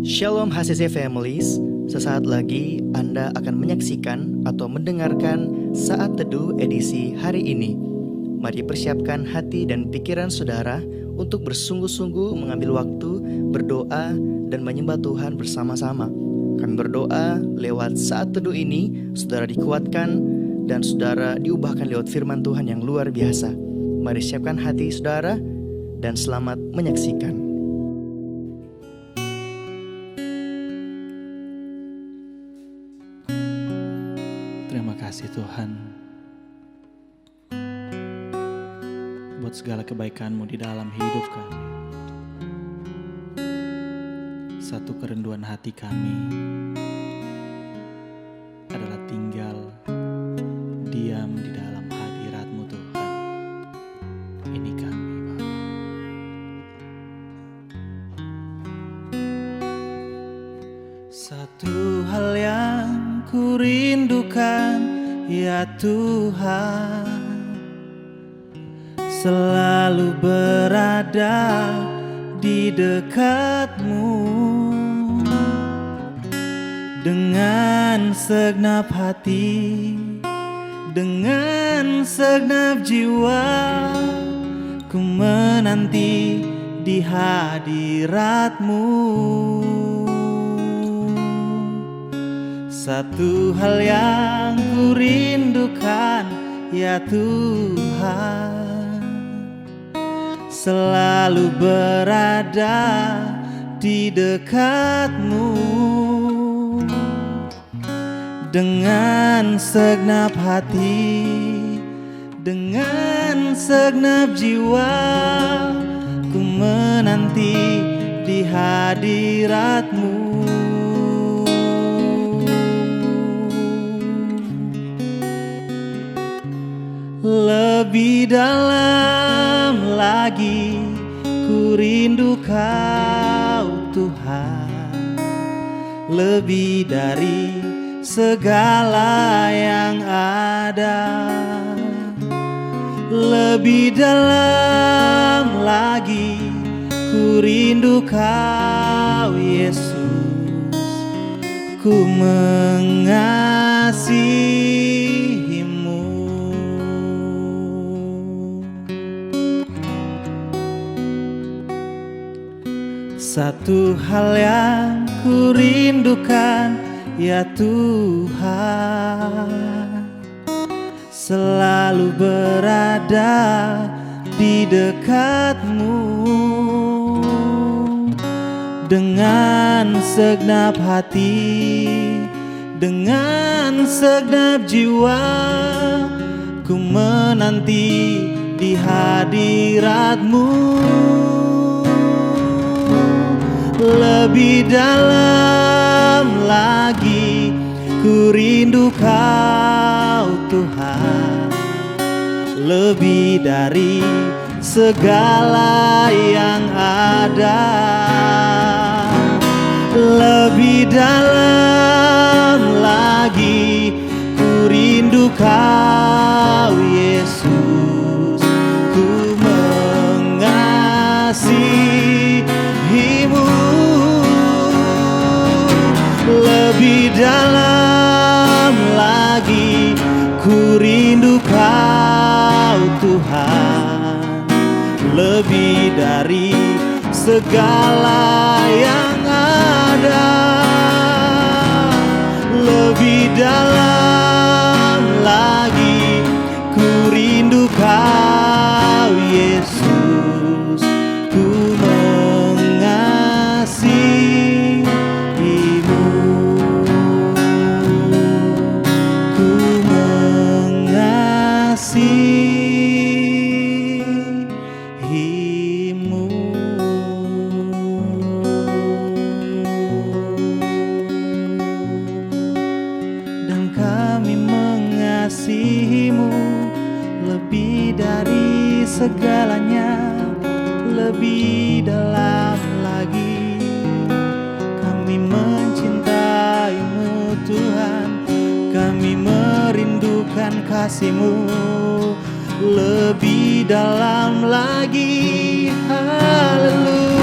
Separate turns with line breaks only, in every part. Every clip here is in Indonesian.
Shalom HCC Families, sesaat lagi Anda akan menyaksikan atau mendengarkan Saat Teduh edisi hari ini. Mari persiapkan hati dan pikiran saudara untuk bersungguh-sungguh mengambil waktu, berdoa, dan menyembah Tuhan bersama-sama. Kami berdoa lewat Saat Teduh ini, saudara dikuatkan dan saudara diubahkan lewat firman Tuhan yang luar biasa. Mari siapkan hati saudara dan selamat menyaksikan.
Terima kasih Tuhan buat segala kebaikan-Mu di dalam hidup kami. Satu kerinduan hati kami adalah tinggal diam di dalam hadirat-Mu Tuhan. Ini kami Bapa. Satu hal yang ku rindukan, ya Tuhan, selalu berada di dekat-Mu. Dengan segenap hati, dengan segenap jiwa, ku menanti di hadirat-Mu. Satu hal yang ku rindukan, ya Tuhan, selalu berada di dekat-Mu. Dengan segenap hati, dengan segenap jiwa, ku menanti di hadirat-Mu. Lebih dalam lagi ku rindu Kau Tuhan, lebih dari segala yang ada. Lebih dalam lagi ku rindu Kau Yesus, ku mengasihi-Mu. Satu hal yang ku rindukan, ya Tuhan, selalu berada di dekat-Mu. Dengan segenap hati, dengan segenap jiwa, ku menanti di hadirat-Mu. Lebih dalam lagi ku rindu Kau Tuhan, lebih dari segala yang ada. Lebih dalam lagi ku rindu Kau Yesus, ku mengasihi-Mu. Lebih dalam lagi ku rindu Kau Tuhan, lebih dari segala yang ada. Lebih dalam lagi ku rindu Kau Yesus, ku mengasihi-Mu, ku mengasihi-Mu. Dan kami mengasihi-Mu lebih dari segalanya, lebih dalam lagi. Kami mencintai-Mu Tuhan, kami merindukan kasih-Mu lebih dalam lagi. Haleluya.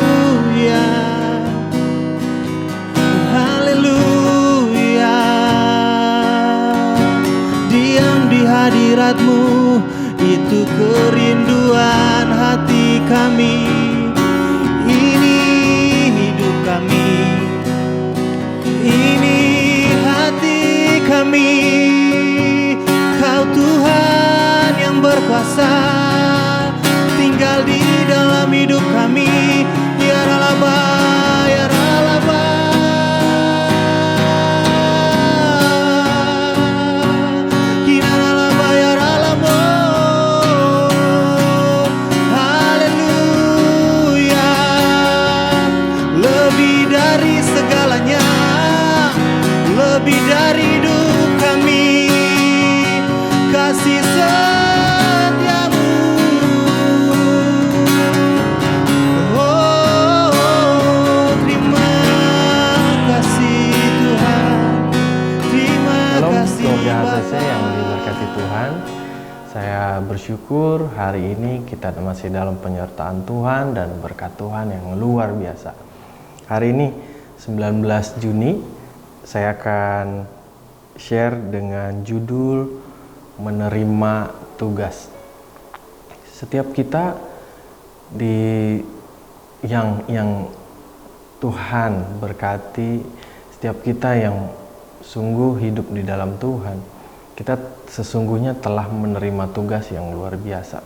Kita bersyukur hari ini kita masih dalam penyertaan Tuhan dan berkat Tuhan yang luar biasa. Hari ini 19 Juni saya akan share dengan judul menerima tugas. Setiap kita yang Tuhan berkati, setiap kita yang sungguh hidup di dalam Tuhan, kita sesungguhnya telah menerima tugas yang luar biasa.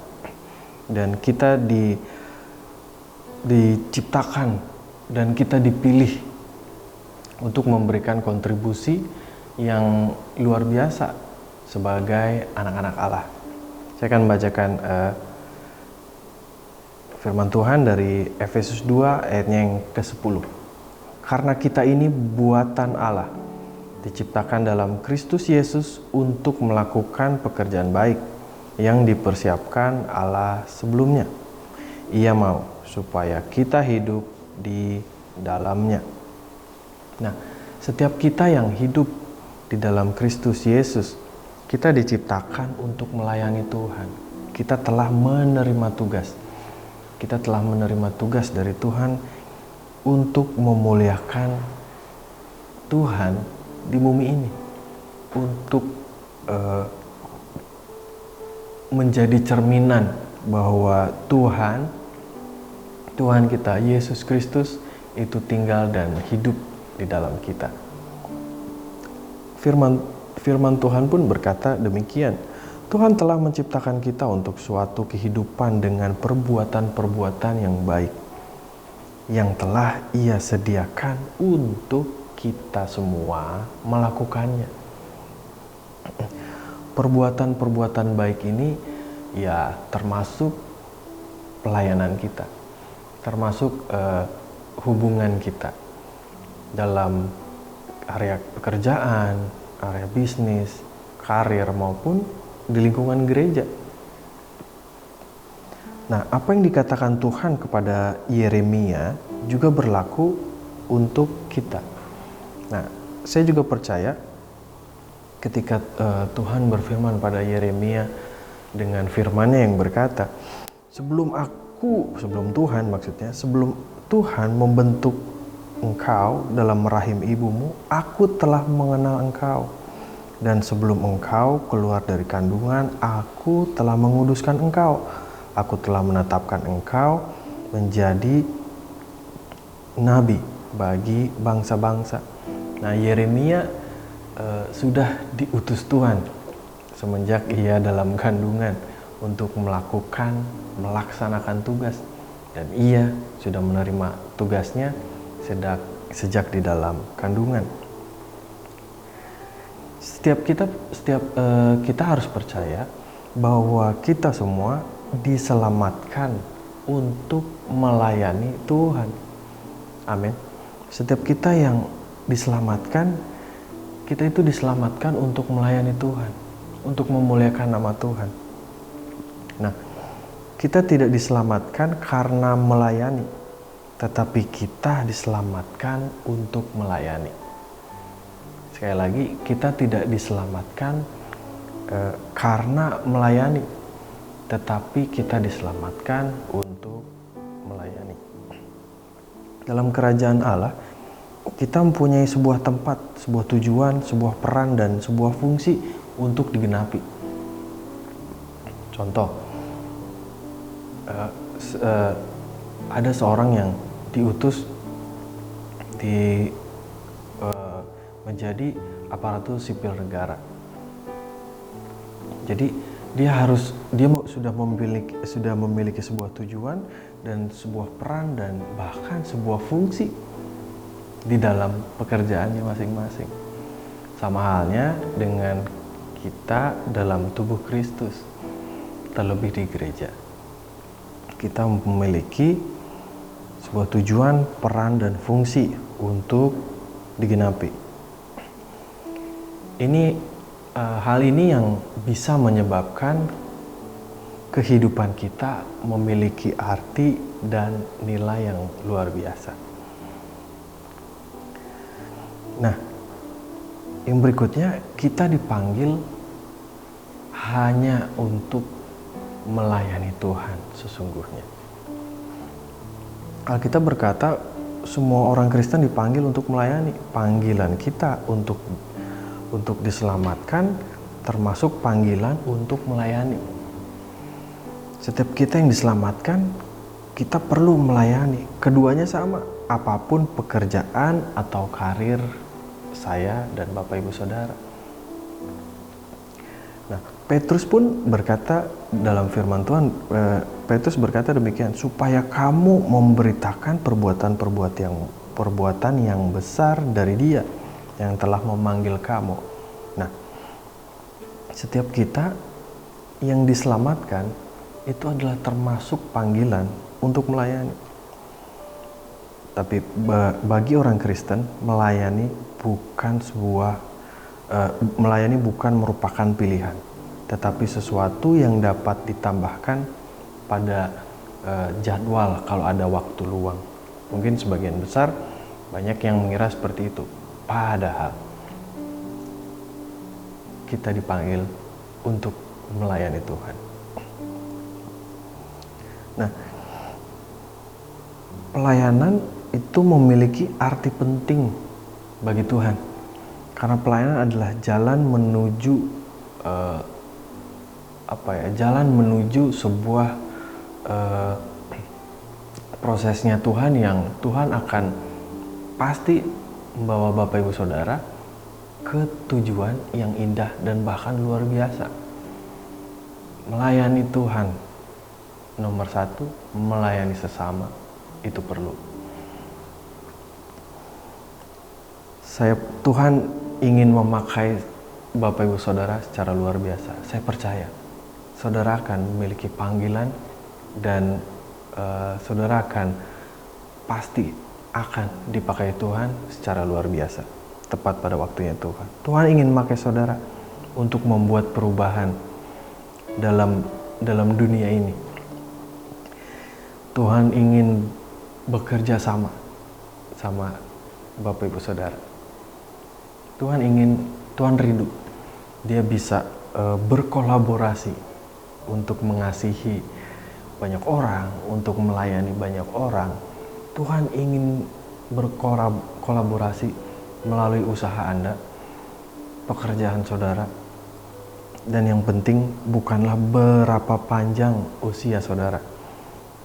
Dan kita diciptakan dan kita dipilih untuk memberikan kontribusi yang luar biasa sebagai anak-anak Allah. Saya akan bacakan firman Tuhan dari Efesus 2 ayatnya yang ke-10. Karena kita ini buatan Allah, diciptakan dalam Kristus Yesus untuk melakukan pekerjaan baik yang dipersiapkan Allah sebelumnya. Ia mau supaya kita hidup di dalamnya. Nah, setiap kita yang hidup di dalam Kristus Yesus, kita diciptakan untuk melayani Tuhan. Kita telah menerima tugas. Kita telah menerima tugas dari Tuhan untuk memuliakan Tuhan di bumi ini, untuk menjadi cerminan bahwa Tuhan kita Yesus Kristus itu tinggal dan hidup di dalam kita. Firman Tuhan pun berkata demikian. Tuhan telah menciptakan kita untuk suatu kehidupan dengan perbuatan-perbuatan yang baik yang telah Ia sediakan untuk kita semua melakukannya. Perbuatan-perbuatan baik ini ya termasuk pelayanan kita, termasuk hubungan kita dalam area pekerjaan, area bisnis, karir maupun di lingkungan gereja. Nah, apa yang dikatakan Tuhan kepada Yeremia juga berlaku untuk kita. Nah, saya juga percaya ketika Tuhan berfirman pada Yeremia dengan firman-Nya yang berkata, sebelum Tuhan membentuk engkau dalam rahim ibumu, aku telah mengenal engkau. Dan sebelum engkau keluar dari kandungan, aku telah menguduskan engkau. Aku telah menetapkan engkau menjadi nabi bagi bangsa-bangsa. Nah, Yeremia sudah diutus Tuhan semenjak ia dalam kandungan untuk melaksanakan tugas. Dan ia sudah menerima tugasnya sejak di dalam kandungan. Setiap kita harus percaya bahwa kita semua diselamatkan untuk melayani Tuhan. Amin. Setiap kita yang diselamatkan, kita itu diselamatkan untuk melayani Tuhan, untuk memuliakan nama Tuhan. Nah, kita tidak diselamatkan karena melayani, tetapi kita diselamatkan untuk melayani. Sekali lagi, kita tidak diselamatkan karena melayani, tetapi kita diselamatkan untuk melayani. Dalam kerajaan Allah, kita mempunyai sebuah tempat, sebuah tujuan, sebuah peran, dan sebuah fungsi untuk digenapi. Contoh, ada seorang yang diutus menjadi aparatur sipil negara. Jadi dia sudah memiliki sebuah tujuan dan sebuah peran dan bahkan sebuah fungsi di dalam pekerjaannya masing-masing. Sama halnya dengan kita dalam tubuh Kristus, terlebih di gereja. Kita memiliki sebuah tujuan, peran, dan fungsi untuk digenapi. Hal ini yang bisa menyebabkan kehidupan kita memiliki arti dan nilai yang luar biasa. Nah, yang berikutnya kita dipanggil hanya untuk melayani Tuhan sesungguhnya. Alkitab berkata semua orang Kristen dipanggil untuk melayani. Panggilan kita untuk diselamatkan termasuk panggilan untuk melayani. Setiap kita yang diselamatkan, kita perlu melayani. Keduanya sama, apapun pekerjaan atau karir saya dan Bapak Ibu Saudara. Nah, Petrus pun berkata dalam firman Tuhan, Petrus berkata demikian, supaya kamu memberitakan perbuatan yang besar dari Dia yang telah memanggil kamu. Nah, setiap kita yang diselamatkan itu adalah termasuk panggilan untuk melayani. Tapi bagi orang Kristen, melayani bukan merupakan pilihan, tetapi sesuatu yang dapat ditambahkan pada jadwal kalau ada waktu luang. Mungkin sebagian besar banyak yang mengira seperti itu. Padahal kita dipanggil untuk melayani Tuhan. Nah, pelayanan itu memiliki arti penting bagi Tuhan. Karena pelayanan adalah jalan menuju sebuah prosesnya Tuhan, yang Tuhan akan pasti membawa Bapak Ibu Saudara ke tujuan yang indah dan bahkan luar biasa. Melayani Tuhan nomor satu, melayani sesama itu perlu. Tuhan ingin memakai Bapak Ibu Saudara secara luar biasa. Saya percaya saudara akan memiliki panggilan dan saudara pasti akan dipakai Tuhan secara luar biasa, tepat pada waktunya Tuhan. Tuhan ingin memakai saudara untuk membuat perubahan dalam dunia ini. Tuhan ingin bekerja sama Bapak Ibu Saudara. Tuhan rindu Dia bisa berkolaborasi untuk mengasihi banyak orang, untuk melayani banyak orang. Tuhan ingin berkolaborasi melalui usaha Anda, pekerjaan saudara. Dan yang penting bukanlah berapa panjang usia saudara,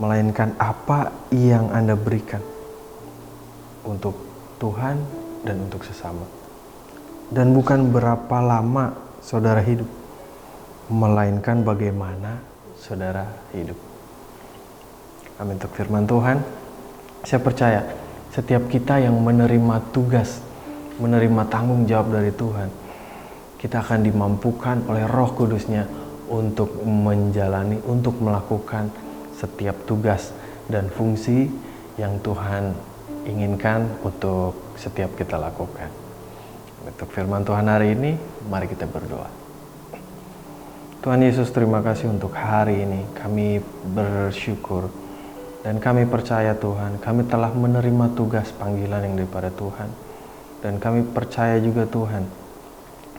melainkan apa yang Anda berikan untuk Tuhan dan untuk sesama. Dan bukan berapa lama saudara hidup, melainkan bagaimana saudara hidup. Amin. Untuk firman Tuhan, saya percaya setiap kita yang menerima tugas, menerima tanggung jawab dari Tuhan, kita akan dimampukan oleh Roh Kudus-Nya untuk menjalani, untuk melakukan setiap tugas dan fungsi yang Tuhan inginkan untuk setiap kita lakukan. Untuk firman Tuhan hari ini, mari kita berdoa. Tuhan Yesus, terima kasih untuk hari ini. Kami bersyukur dan kami percaya Tuhan, kami telah menerima tugas panggilan yang daripada Tuhan. Dan kami percaya juga Tuhan,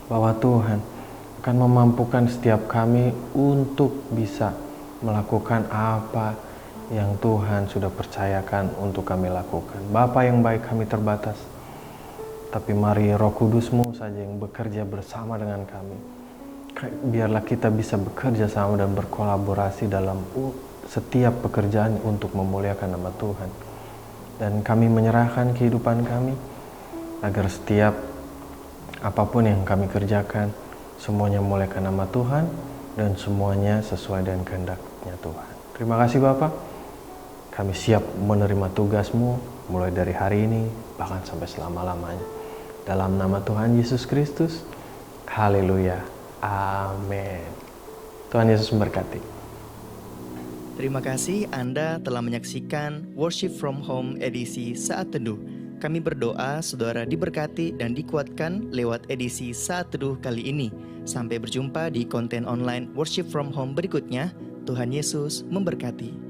bahwa Tuhan akan memampukan setiap kami untuk bisa melakukan apa yang Tuhan sudah percayakan untuk kami lakukan. Bapa yang baik, kami terbatas, tapi mari Roh Kudus-Mu saja yang bekerja bersama dengan kami. Biarlah kita bisa bekerja sama dan berkolaborasi dalam setiap pekerjaan untuk memuliakan nama Tuhan. Dan kami menyerahkan kehidupan kami, agar setiap apapun yang kami kerjakan, semuanya memuliakan nama Tuhan dan semuanya sesuai dengan kehendak-Nya Tuhan. Terima kasih Bapak. Kami siap menerima tugas-Mu mulai dari hari ini, bahkan sampai selama-lamanya. Dalam nama Tuhan Yesus Kristus. Haleluya. Amin. Tuhan Yesus memberkati.
Terima kasih Anda telah menyaksikan Worship from Home edisi Saat Teduh. Kami berdoa saudara diberkati dan dikuatkan lewat edisi Saat Teduh kali ini. Sampai berjumpa di konten online Worship from Home berikutnya. Tuhan Yesus memberkati.